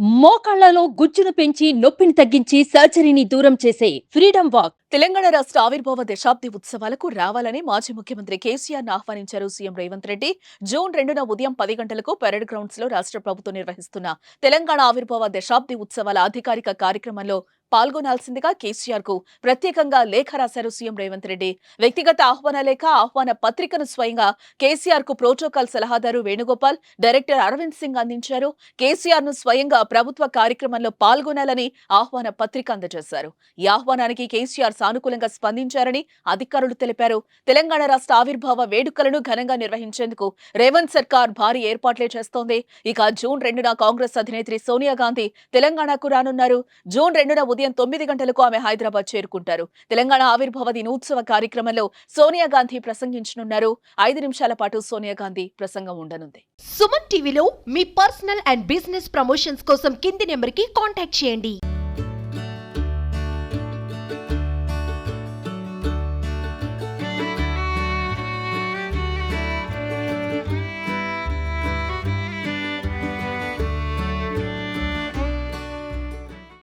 మోకాళ్లలో గుజ్జును పెంచి నొప్పిని తగ్గించి సర్జరీని దూరం చేసే ఫ్రీడమ్ వాక్. తెలంగాణ రాష్ట్ర ఆవిర్భావ దశాబ్ది ఉత్సవాలకు రావాలని మాజీ ముఖ్యమంత్రి కేసీఆర్ ను ఆహ్వానించారు సీఎం రేవంత్ రెడ్డి. జూన్ 2న ఉదయం 10 గంటలకు పెరేడ్ గ్రౌండ్స్ లో రాష్ట్ర ప్రభుత్వం నిర్వహిస్తున్న తెలంగాణ ఆవిర్భావ దశాబ్ది ఉత్సవాల అధికారిక కార్యక్రమంలో పాల్గొనాల్సిందిగా కేసీఆర్ కు ప్రత్యేకంగా లేఖ రాశారు సీఎం రేవంత్ రెడ్డి. వ్యక్తిగత ఆహ్వాన లేఖ, ఆహ్వాన పత్రికను స్వయంగా కేసీఆర్ కు ప్రోటోకాల్ సలహాదారు వేణుగోపాల్, డైరెక్టర్ అరవింద్ సింగ్ అందించారు. కేసీఆర్ ను స్వయంగా ప్రభుత్వ కార్యక్రమంలో పాల్గొనాలని ఆహ్వాన పత్రిక అందజేశారు. ఈ ఆహ్వానానికి కేసీఆర్ సానుకూలంగా స్పందించారని అధికారులు తెలిపారు. తెలంగాణ రాష్ట్ర ఆవిర్భావ వేడుకలను ఘనంగా నిర్వహించేందుకు రేవంత్ సర్కార్ భారీ ఏర్పాట్లే చేస్తోంది. ఇక జూన్ 2న కాంగ్రెస్ అధినేత్రి సోనియా గాంధీ తెలంగాణకు రానున్నారు. జూన్ 2న ఉదయం 9 గంటలకు ఆమె హైదరాబాద్ చేరుకుంటారు. తెలంగాణ ఆవిర్భావ దినోత్సవ కార్యక్రమంలో సోనియా గాంధీ ప్రసంగించనున్నారు. 5 నిమిషాల పాటు సోనియా గాంధీ ప్రసంగం ఉండనుంది. సుమన్ టీవీలో మీ పర్సనల్ అండ్ బిజినెస్ ప్రమోషన్స్ కోసం కింది నెంబర్కి కాంటాక్ట్ చేయండి.